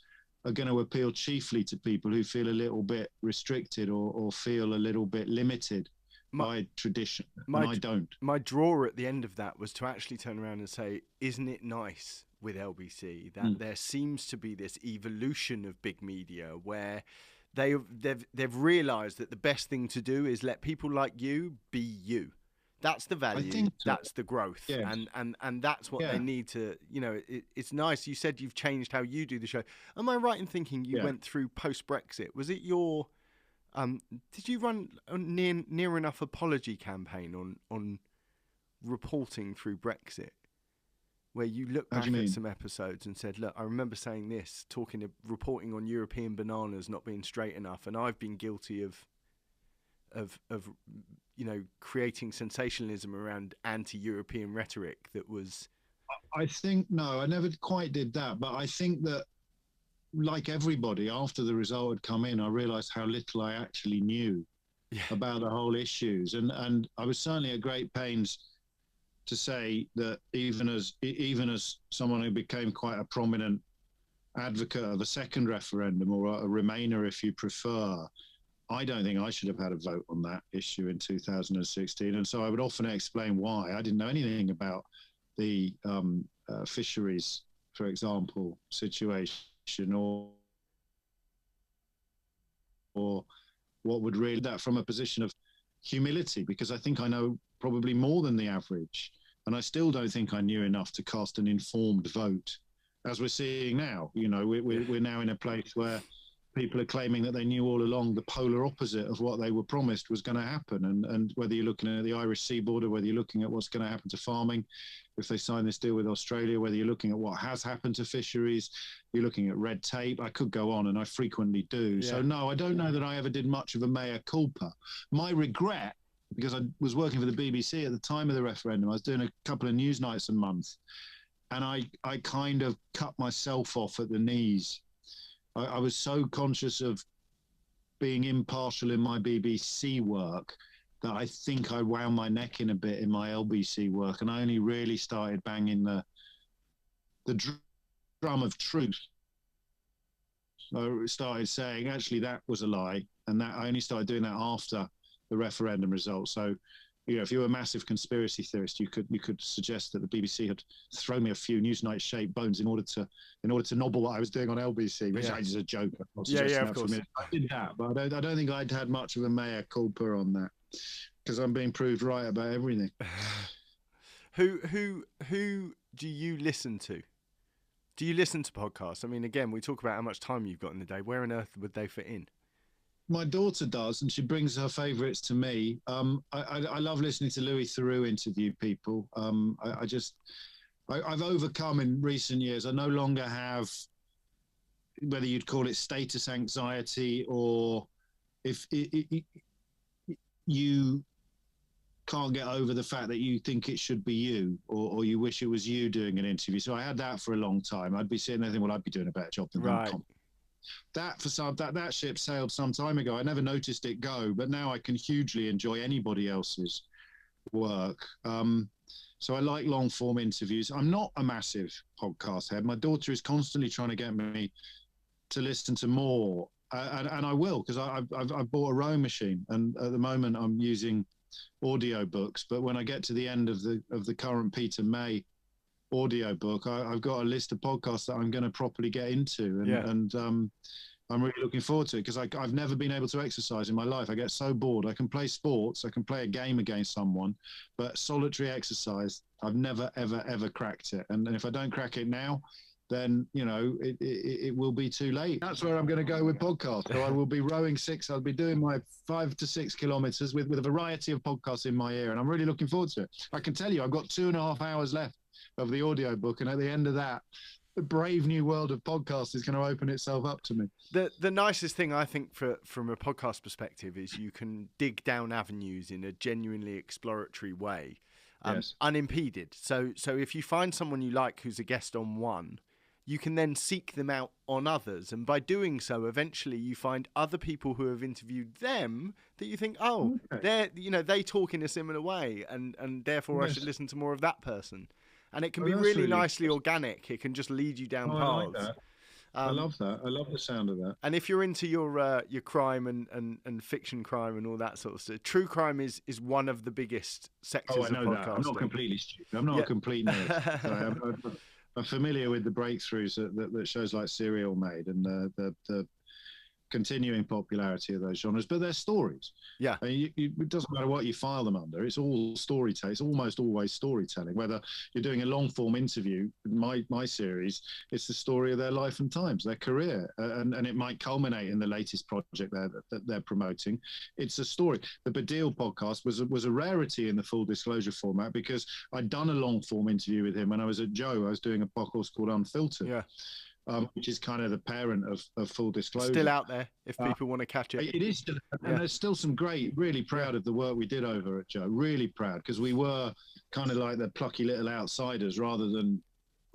are going to appeal chiefly to people who feel a little bit restricted or feel a little bit limited by tradition, and I don't. My draw at the end of that was to actually turn around and say, isn't it nice with LBC that there seems to be this evolution of big media where they've realised that the best thing to do is let people like you be you. That's the value. That's the growth, and that's what they need to. You know, it's nice. You said you've changed how you do the show. Am I right in thinking you went through post-Brexit? Was it your? Did you run a near enough apology campaign on reporting through Brexit, where you look back at some episodes and said, "Look, I remember saying this, reporting on European bananas not being straight enough, and I've been guilty of you know, creating sensationalism around anti-European rhetoric that was." I think, no, I never quite did that, but I think that, like everybody, after the result had come in, I realised how little I actually knew about the whole issues, and I was certainly at great pains to say that even as someone who became quite a prominent advocate of a second referendum, or a Remainer if you prefer, I don't think I should have had a vote on that issue in 2016. And so I would often explain why. I didn't know anything about the fisheries, for example, situation, or what would really, that from a position of humility, because I think I know probably more than the average. And I still don't think I knew enough to cast an informed vote, as we're seeing now. You know, we're now in a place where people are claiming that they knew all along the polar opposite of what they were promised was going to happen. And whether you're looking at the Irish sea border, whether you're looking at what's going to happen to farming if they sign this deal with Australia, whether you're looking at what has happened to fisheries, you're looking at red tape. I could go on, and I frequently do. Yeah. So no, I don't know that I ever did much of a mea culpa. My regret, because I was working for the BBC at the time of the referendum, I was doing a couple of news nights a month, and I kind of cut myself off at the knees. I was so conscious of being impartial in my BBC work that I think I wound my neck in a bit in my LBC work, and I only really started banging the drum of truth. I started saying, actually, that was a lie, and that I only started doing that after the referendum results. So, you know, if you were a massive conspiracy theorist, you could suggest that the BBC had thrown me a few Newsnight shaped bones in order to nobble what I was doing on LBC, which is a joke. Of course. I did that, but I don't think I'd had much of a mea culpa on that, because I'm being proved right about everything. Who do you listen to? Do you listen to podcasts? I mean, again, we talk about how much time you've got in the day. Where on earth would they fit in? My daughter does, and she brings her favourites to me. I love listening to Louis Theroux interview people. I've overcome in recent years. I no longer have, whether you'd call it status anxiety, or if you can't get over the fact that you think it should be you, or you wish it was you doing an interview. So I had that for a long time. I'd be sitting there thinking, well, I'd be doing a better job than them. That ship sailed some time ago. I never noticed it go, but now I can hugely enjoy anybody else's work. So I like long form interviews. I'm not a massive podcast head. My daughter is constantly trying to get me to listen to more, and I will, because I've bought a rowing machine, and at the moment I'm using audio books. But when I get to the end of the current Peter May audio book, I've got a list of podcasts that I'm going to properly get into, and I'm really looking forward to it, because I've never been able to exercise in my life. I get so bored. I can play sports, I can play a game against someone, but solitary exercise, I've never ever cracked it. And if I don't crack it now, then, you know, it will be too late. That's where I'm going to go with podcasts. So I will be rowing I'll be doing my 5 to 6 kilometers with a variety of podcasts in my ear, and I'm really looking forward to it. I can tell you, I've got 2.5 hours left of the audio book, and at the end of that, the brave new world of podcasts is going to open itself up to me. The nicest thing I think from a podcast perspective is you can dig down avenues in a genuinely exploratory way, Yes. unimpeded. So if you find someone you like who's a guest on one, you can then seek them out on others, and by doing so, eventually you find other people who have interviewed them that you think, oh, they talk in a similar way, and therefore I should listen to more of that person. And it can be really nicely organic. It can just lead you down paths. I like that. I love that. I love the sound of that. And if you're into your crime and fiction crime and all that sort of stuff, true crime is one of the biggest sectors of podcasting. That. I'm not completely stupid. I'm not a complete nerd. I'm familiar with the breakthroughs that shows like Surreal made, and the continuing popularity of those genres, but they're stories. Yeah. It doesn't matter what you file them under. It's all storytelling. It's almost always storytelling. Whether you're doing a long form interview, my series, it's the story of their life and times, their career, and it might culminate in the latest project that they're promoting. It's a story. The Badil podcast was a rarity in the full disclosure format, because I'd done a long form interview with him when I was at Joe. I was doing a podcast called Unfiltered. Yeah. Which is kind of the parent of full disclosure. Still out there if people want to catch it. It is still, and there's still some great, really proud of the work we did over at Joe. Really proud, because we were kind of like the plucky little outsiders rather than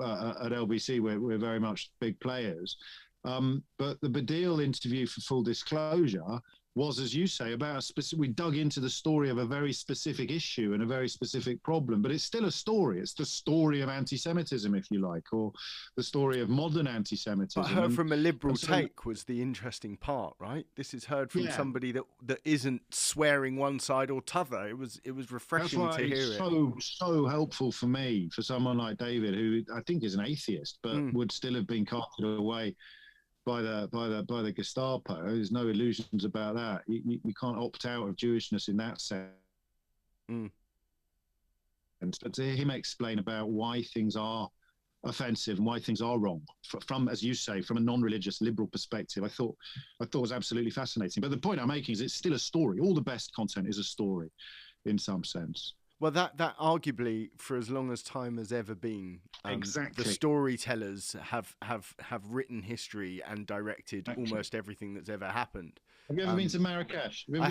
at LBC, we're very much big players. But the Badil interview for full disclosure was, as you say, about a specific. We dug into the story of a very specific issue and a very specific problem, but it's still a story. It's the story of anti-Semitism, if you like, or the story of modern anti-Semitism. But heard from a liberal take was the interesting part, right? This is heard from somebody that isn't swearing one side or t'other. It was refreshing to hear it. So helpful for me, for someone like David, who I think is an atheist, but would still have been carted away by the Gestapo. There's no illusions about that. You can't opt out of Jewishness in that sense. But to hear him explain about why things are offensive and why things are wrong, from, as you say, from a non-religious liberal perspective, I thought was absolutely fascinating. But the point I'm making is it's still a story. All the best content is a story, in some sense. Well, that arguably, for as long as time has ever been, exactly. The storytellers have written history and directed almost everything that's ever happened. Have you ever been to Marrakesh? I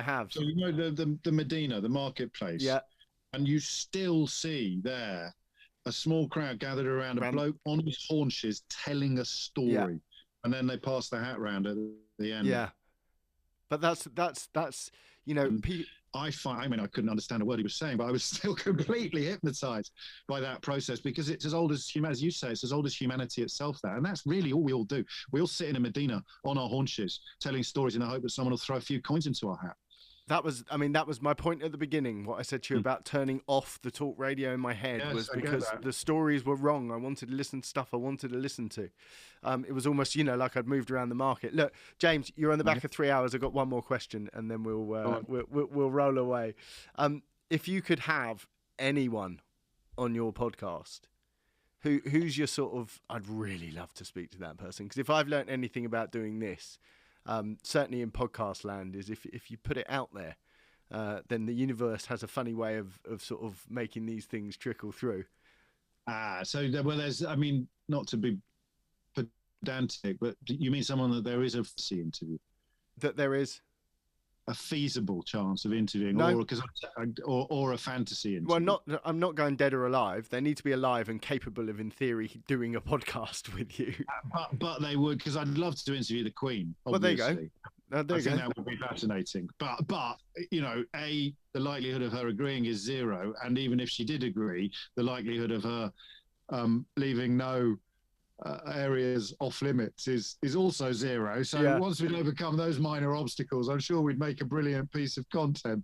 have. So you know the Medina, the marketplace. Yeah. And you still see there a small crowd gathered around a bloke on his haunches telling a story, and then they pass the hat round at the end. Yeah. But that's you know. I couldn't understand a word he was saying, but I was still completely hypnotized by that process, because it's as old as you say, it's as old as humanity itself. And that's really all we all do. We all sit in a Medina on our haunches, telling stories in the hope that someone will throw a few coins into our hat. That was my point at the beginning. What I said to you about turning off the talk radio in my head was because the stories were wrong. I wanted to listen to stuff I wanted to listen to. It was almost, like I'd moved around the market. Look, James, you're on the back of 3 hours. I've got one more question, and then we'll roll away. If you could have anyone on your podcast, who's your sort of? I'd really love to speak to that person, because if I've learnt anything about doing this, certainly in podcast land, is if you put it out there, then the universe has a funny way of sort of making these things trickle through. There's, not to be pedantic, but you mean someone that there is a interview? That there is a feasible chance of interviewing, or a fantasy interview? Well, I'm not going dead or alive. They need to be alive and capable of, in theory, doing a podcast with you. But they would, because I'd love to interview the Queen. Obviously. Well, there you go. I think that would be fascinating. But the likelihood of her agreeing is zero, and even if she did agree, the likelihood of her leaving no areas off limits is also zero. So once we'd overcome those minor obstacles, I'm sure we'd make a brilliant piece of content.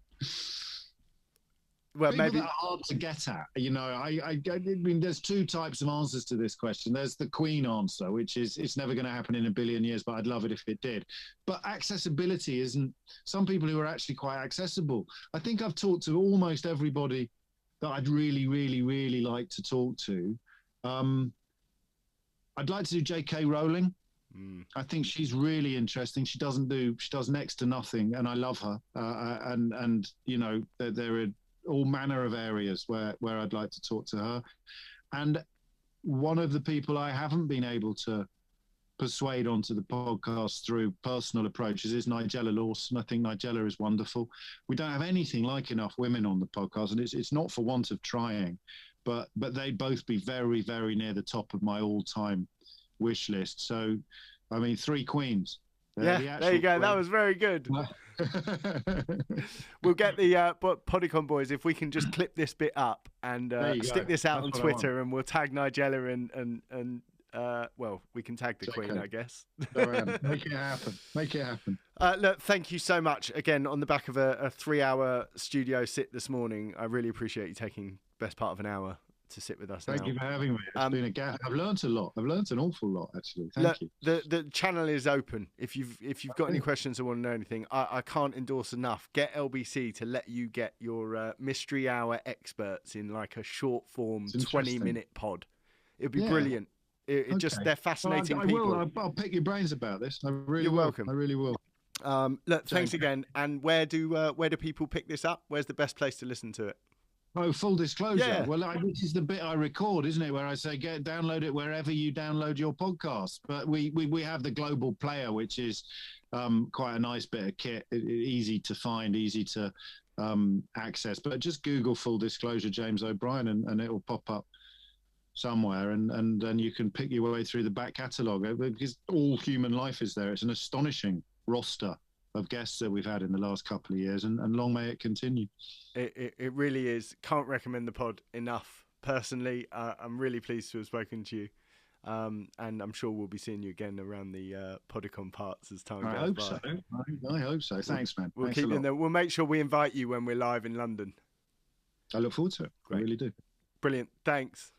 Well, people maybe that are hard to get at. There's two types of answers to this question. There's the Queen answer, which is it's never going to happen in a billion years, but I'd love it if it did. But accessibility isn't. Some people who are actually quite accessible. I think I've talked to almost everybody that I'd really, really, really like to talk to. I'd like to do J.K. Rowling. I think she's really interesting. She does next to nothing, and I love her. There are all manner of areas where I'd like to talk to her. And one of the people I haven't been able to persuade onto the podcast through personal approaches is Nigella Lawson. I think Nigella is wonderful. We don't have anything like enough women on the podcast, and it's not for want of trying, but they'd both be very, very near the top of my all-time wish list. So, I mean, three queens. Yeah, there you go. That was very good. We'll get the Podicon boys, if we can just clip this bit up and stick this out on Twitter, and we'll tag Nigella and well, we can tag the Queen, I guess. Make it happen. Make it happen. Look, thank you so much again on the back of a 3-hour studio sit this morning. I really appreciate you taking best part of an hour to sit with us. Thank you for having me. It's been I've learned a lot. I've learned an awful lot, actually. Thank you. The channel is open. If you've got any questions or want to know anything, I can't endorse enough. Get LBC to let you get your mystery hour experts in like a short form 20-minute pod. It'd be brilliant. They're fascinating people. I'll pick your brains about this. You're welcome. I really will. Look, thanks again. And where do people pick this up? Where's the best place to listen to it? Oh, full disclosure. Yeah. Well, this is the bit I record, isn't it? Where I say, download it wherever you download your podcast. But we have the global player, which is quite a nice bit of kit, easy to find, easy to access. But just Google Full Disclosure James O'Brien and it will pop up somewhere, and then you can pick your way through the back catalogue, because all human life is there. It's an astonishing roster of guests that we've had in the last couple of years, and long may it continue. It really is. Can't recommend the pod enough. Personally, I'm really pleased to have spoken to you, and I'm sure we'll be seeing you again around the Podicon parts as time goes by. I hope so. Thanks, man. We'll keep in there. We'll make sure we invite you when we're live in London. I look forward to it. Great. I really do. Brilliant. Thanks.